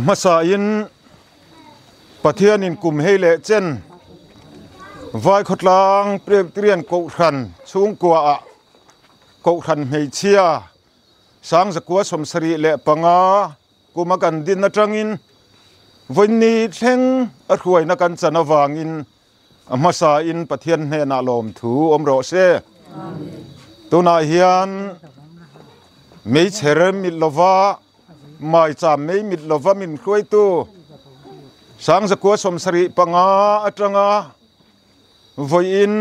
มาสาอินปะเทียนินกลุ่มเฮเลเจนไว้ขดลางเปรียบเทียนกุขันสูงกว่ากุขันเฮเชียสังสกัวสมสรีเลปังอากุมากันดินนัจังอินวันนี้เช่งอรวยนักันจันวางอินมาสาอินปะเทียนเฮนาลมถูอมโรเซตัวนาเฮียนไม่เชื่อมิลวะไม่จำไม่มิลวะมินคุยตัวสังสกัวสมสรีปังอาจังอาวันอิน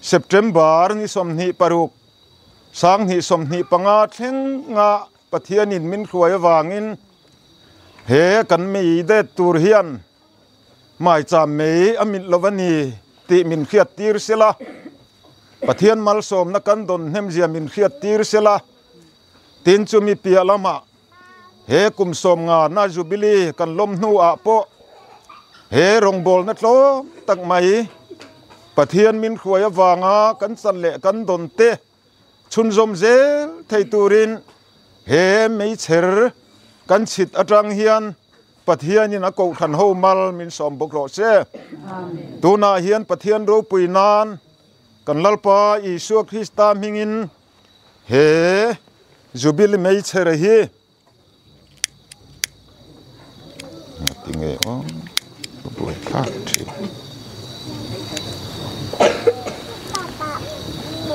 เซปเทมเบอร์นี่สมนิปรุกสังหิสมนิปังอาเช่งงาปะเทียนินมินคุยวางอินเฮกันไม่ได้ตูเฮียนไม่จำไม่อมิลวะนีติมินเขียดตีร์เสละปะเทียนมัลสมนักันดนเฮมเจียมินเขียดตีร์เสละตินจุมีเปียละมะเฮกุมสมงานาจูบิลีกันลมนูอาโปเฮรงบอลนัดโลตักไม่ปะเทียนมินขวยวางากันสันเลกันดนเตชุนจมเจลไทตูรินเฮไม่เชรกันฉิดอจังเฮียนปะเทียนนี่นะกูขันโฮมัลมินสมบกโรเซตัวนาเฮียนปะเทียนรูปุยนานกันลัลปาอิสุคริสตามิงินเฮจูบิลไม่เชรเฮติงเออ๋อบุยคักที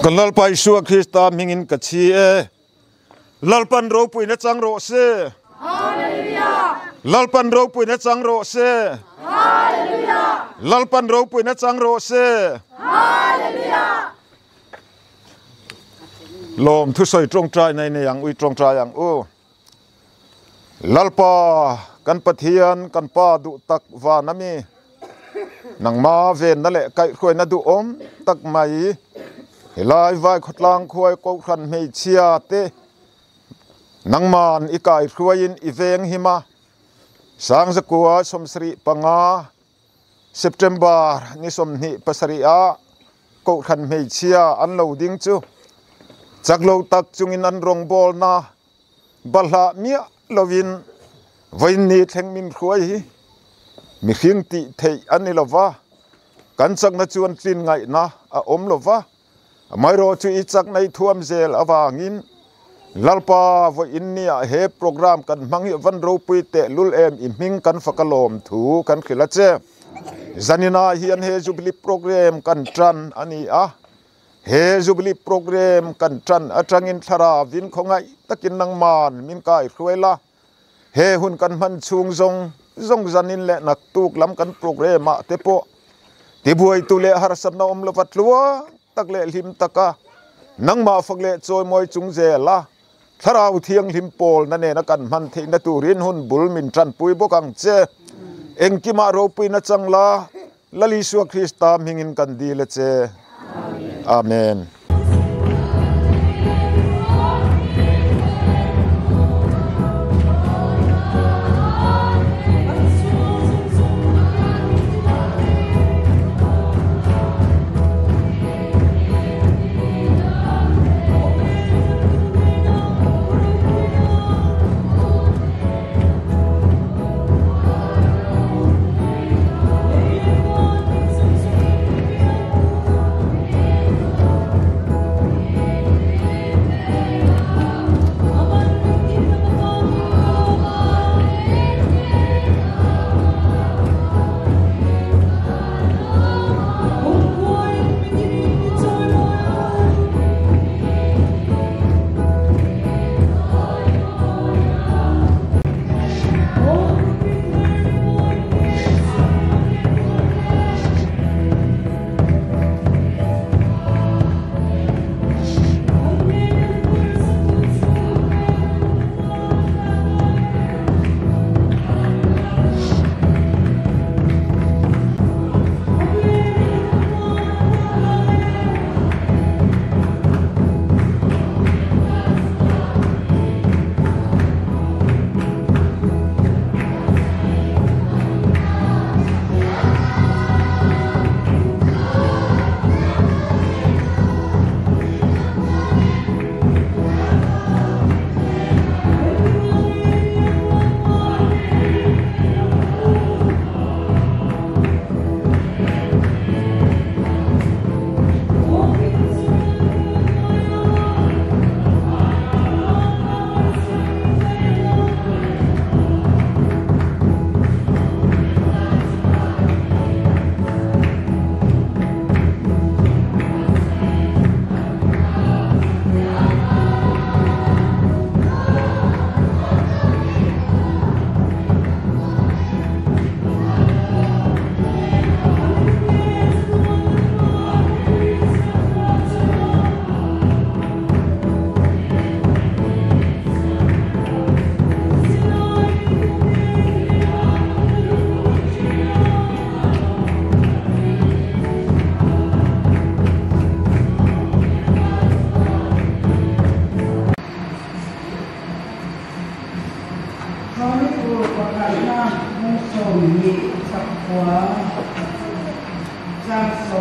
กันลัลปาอิสุคริสตามิงินกัจฉีเอลัลปันรูปุยนะจังโรเซลัลปันรูปุยนะจังโรเซลัลปันรูปุยนะจังโรเซลมทุสอยตรงใจในอย่างอุยตรงใจอย่างอู้ลัลปากันปะเทียนกันป้าดุตักวานามีนังมาเวนนั่นแหละไก่ควยนัดุอมตักไม่เฮลายไว้ขดลางควยกขันเฮเชียเตนังมานอีกายควยอินอีเวงหิมาสังสกัวสมสรีปังอาเซปเทมเบอร์นี่สมนิปัสริอากขันเฮเชียอันโลดิ้งจูจากโลตักจุงอินอันรงบอลนาบัลลาเมียโลวินวันนี้แทงมินควยมีขิงติเทอันนี้ลวะกันจักนัจวนตินไงนะอมลวะไม่รอจุยจักในท่วมเซลอวางินลัลปาวันนี้เฮโปรแกรมกันมังฮิวันรูปีเตลุลเอ็มอิมิงกันฟักลมถูกันขิลเจจันินาเฮียนเฮจูบิลิโปรแกรมกันจันอันนี้เฮจูบิลิโปรแกรมกันจันอาจารย์อินทราวินของไงตะกินนังมานมินกายควยละเฮหุ่นกันมันชุงจงจันินเละนักตุกล้ำกันโปรแกรมเตโปที่บวยตุเลหารสันนอมเลวัดลัวตักเละลิมตะกะนังมาฟังเละโจยมวยจุงเจละทาราวเทียงลิมโปลนั่นเองนักกันมันเทนตูรินหุ่นบุลมินจันปุยบกังเจเอ็งกิมาโรปุยนัจังละลลิสุคริสตามหิงินกันดีเลเจอาเมน Amen.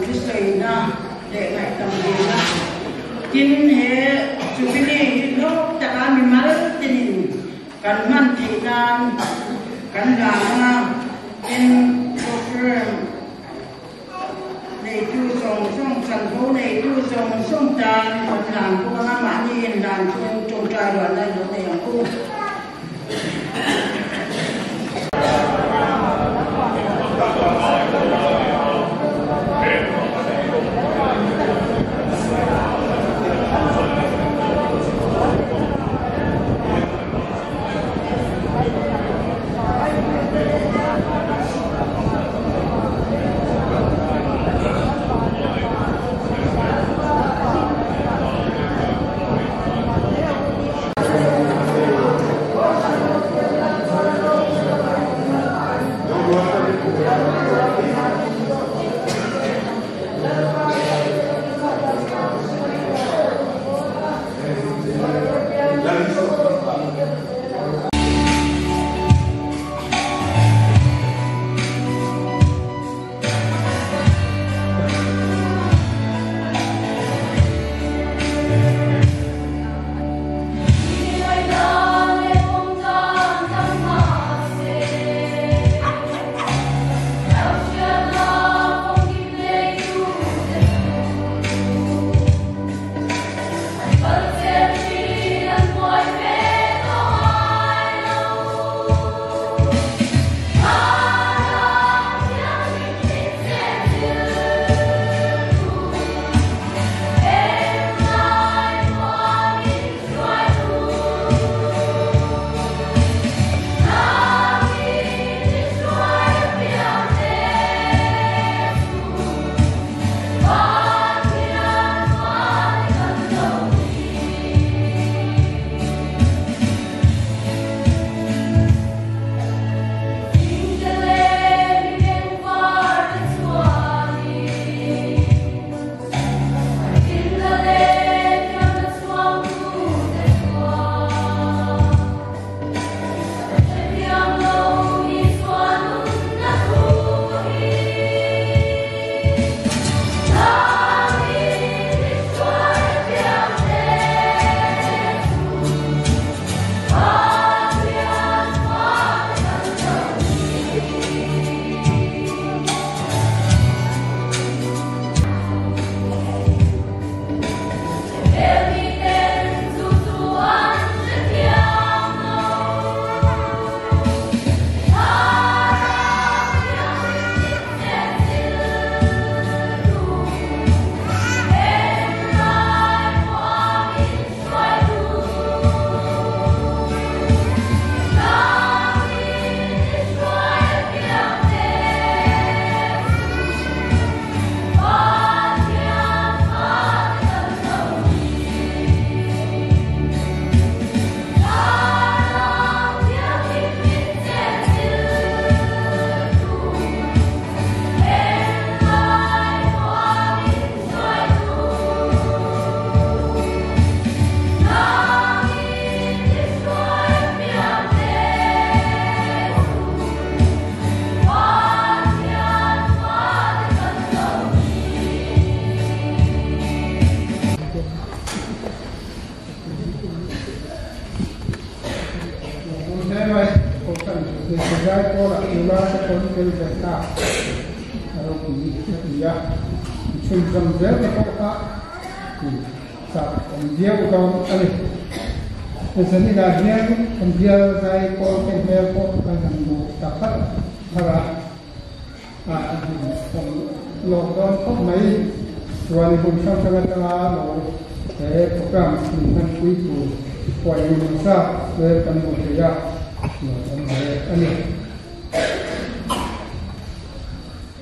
Kristoina de ngai tamdina kin he chubini no takami mal tinin kan man tinan kan gana in program nei tu song san ho nei tu song tan kan lan ko na ma ni dan chung trai wan lai no nei ang ku Jadi bagian dia saya kau kembali kau akan dapat para lockdown kau mai tuan pun sangat tengah program dengan kuitu kuai masa dengan budaya ini.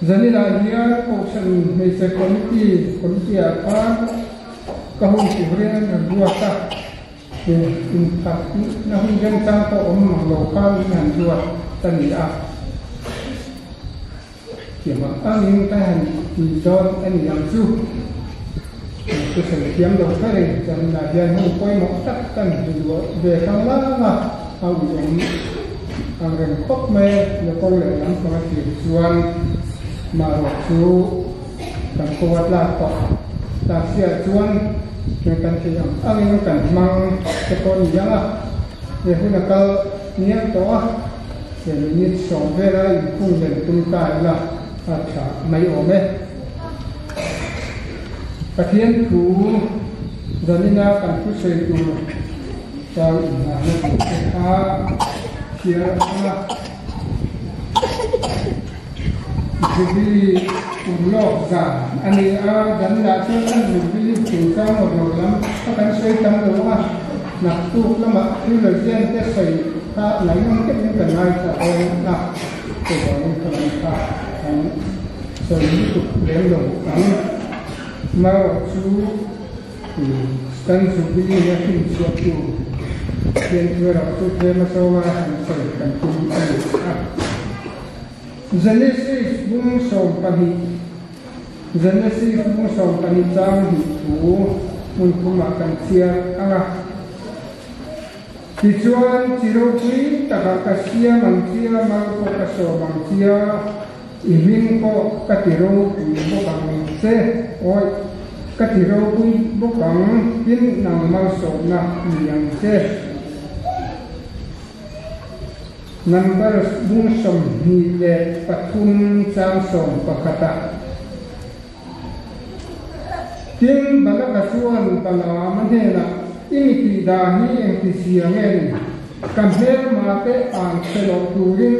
Jadi dia kau sen komiti apa kau kuburian dua tak tapi namun jangan kau lokal yang dua tanda. Siapa angin tahan di zon ini yang su. Kemudian dokter dan bagian hukum mengatakan dua bersama au yang angin kok me lokal yang pengajian maroksu กันกวดลาต่อตาเสียชวนกันที่ยังอะไรกันมังตะโกนยังอ่ะเดี๋ยวคุณก็เนี่ยตัวเดี๋ยวนี้สองเวลาพุ่งเดินตุ้งตายละอาจจะไม่ออกไหมกระเทียมถูตอนนี้นะกันผู้เสดูจะอีกนะไม่ถูกค้าเชียร์นะคือที่อุ่นโลกจ้าอันนี้ดันดาช่วยกันอยู่ที่ถึงก้าวหมดแล้วถ้ากันช่วยกันดูว่าหนักตู้แล้วมาที่เราเยี่ยมจะใส่ถ้าไหนมันก็ยังกันง่ายแต่เอาหนักตัวนี้ก็ไม่ขาดทั้งส่วนที่ถูกเลี้ยงลงทั้งมาชูกันสุดที่เนี่ยที่สุดอยู่เพียงเพื่อเราทุกเทมาโซมาหันใส่กันคุยกันGenesis bung som pani Genesis bung som pani jang hi thu mun kuma kan sia anga tichuan chiro pui taka kasia man sia mal ko kaso man sia ibin ko katiro pui bo kang se oi katiro pui bo kang pin nang mal so na yang se number bung som hi le patun chang som pakata tin balaka suan bala manhena imiti da hi engtisiangen kamher ma te ang selo turin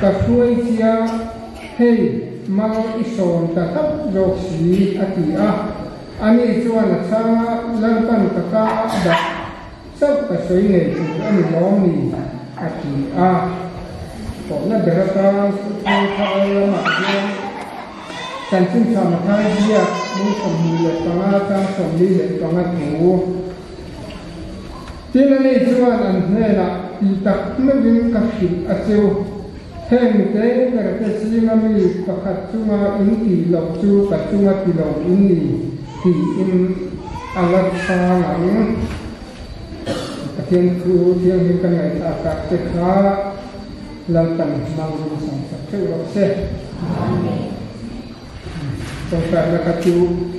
ka suai sia hei mal ison ta tap joksi atia ani chuan cha lalpan ka da sab ka soi nei chu ani lom ni Aki pokoknya berapa kalau maknya cancing sama dia mungkin milik pengacara milik pengacara Tina ni jualan anhela tidak mungkin kasih acau hente berarti sih kami pakat cuma ini lokju cuma kilo ini di alat sangat Tiang ku tiang hingga ngai tak cekha lantan malu sang satu lokse. Sampai nak tu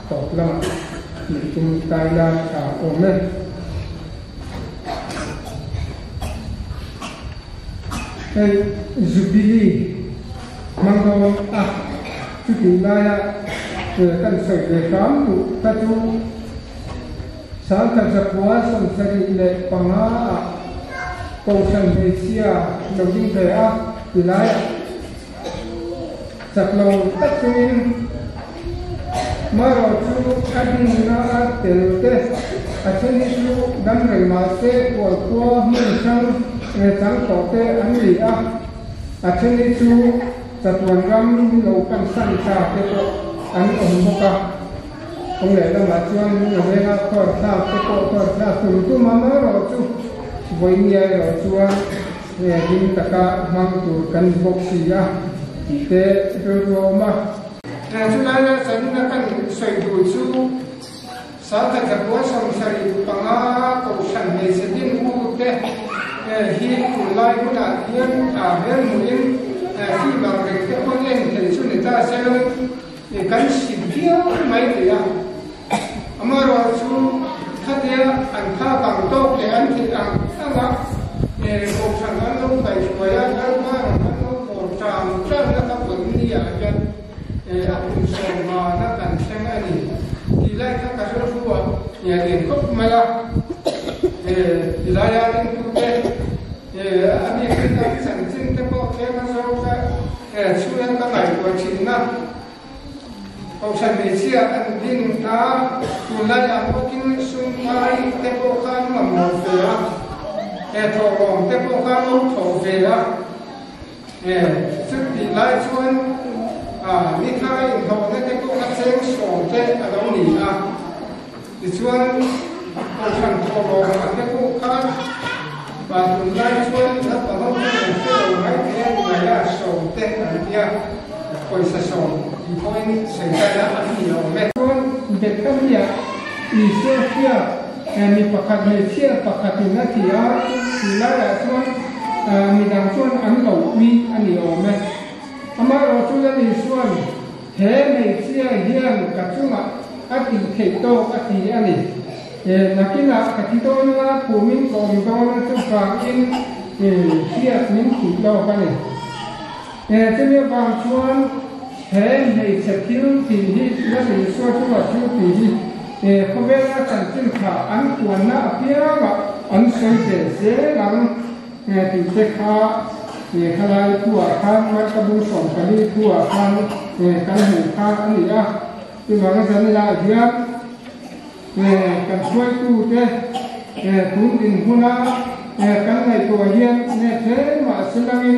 top lama itu Thailand omen. Zubili manggo cuti laya kan saya kamu satu Saat terjatuh sensori le panga kausan Malaysia lebih kaya wilayah saklong takin marotu adina telte achen itu dan remase waktu misang mesang kote Amerika achen itu satuan kami laukan sanca itu an omboka Ông lẽ là mà chuan người ta còn sao cái cổ còn sao từ tu mà rồi chú với nhà rồi chuan nghe đi tất cả mang từ căn bốc xì á thế rồi mà chú nói là sẵn là căn sợi đuôi chú sao ta gặp quá xong sợi bằng á cầu sẵn này sẽ đến khu thế khi cụ lai cũng đã hiến hiến một hiến khi mà cái con lên thì chú người ta sẽ căn xịt kia mấy thì Amaro su khatia an kha bang tok le an thi ang anga ko sang an lo pai waya an ma an lo ko chang chan na ka bun ni ya jan a kun so ma na kan sang ani ti lai ka ka so su wa ya den kop mala ilaya din ku te ani ka ta sang chin te ko ke ma so ka su yan ka ngai ko chin na Kausan Malaysia kan din ta tulad ang pagkin sumay tepo kan mamofea tolong tepo kan mamofea suti lai chuan ni khai thong na tepo kan seng song te adong ni di chuan kausan tolong tepo kan tulad chuan na pahong te mai te ngaya song te dia Koi sasong, koi ni sengkaya ani lo metron dekat dia, Indonesia, ni pakat Malaysia pakat Indonesia, wilayah tuan, midang tuan ani lo wi ani lo met, amar tuan ni tuan, เฮในเสียเฮียนกับชุมอติเขตโตอติอันนี้นักกีฬากติโตนะภูมิกองโตนะจุกาอินเสียมินขีโตกันนี่จะมีบางส่วนเฮในสกิลที่และในส่วนที่ว่าชื่อที่เขาเวลาการจิ้มขาอันควรนะเพียงอันสวยเสียหลังที่เจ้าข้าขลายทั่วข้างวัดกระบุงสองกระดิ่งทั่วข้างกันหูข้างอันนี้ที่บางสัญญาเทียบกันช่วยกู้เจ้ทุนดินหัวน้ำกันในตัวเฮียนเทมาสิ่งนี้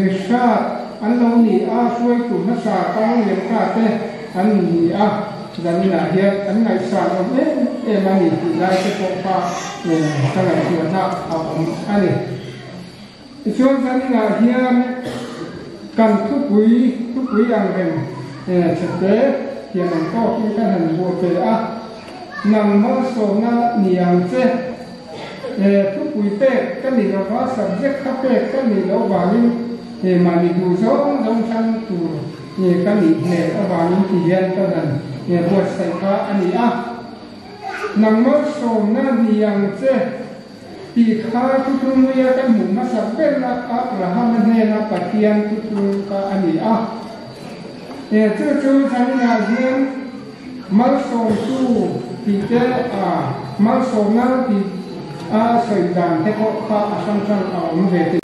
วิชาอันเราหนีช่วยกู้นักศึกษาต้องเรียนข้าเจ้อันนี้ดังนั้นเฮียอันไหนสารมันมันนี่ที่ได้จะพบปะตั้งแต่ที่ว่าเอาอันนี้ช่วงนั้นเฮียกันทุกวีอย่างเป็นเสด็จเฮียมันก็คิดกันหันบัวเตะนำมาส่งน่ะเนียงเจ้ทุกวีเตะกันนี่เราว่าสับเจ็กขับเตะกันนี่เราบาลิมานี่ดูซ้อนลงชั้นตัวกันนี่เอาบาลิที่เฮียนตอนนั้นบทใส่พระอันนี้นำมาส่งน่ะเนียงเจ้ปีข้าทุกคนเรียกกันหมุนมาสับเป็นละละห้ามันเนี่ยละปะเทียนทุกคนก็อันนี้จู่ๆทางนาเฮียนมาส่งสู้ปีเจ้มาส่งน่ะปีใส่ด่านให้เขาข้าสั้นๆเอาเวที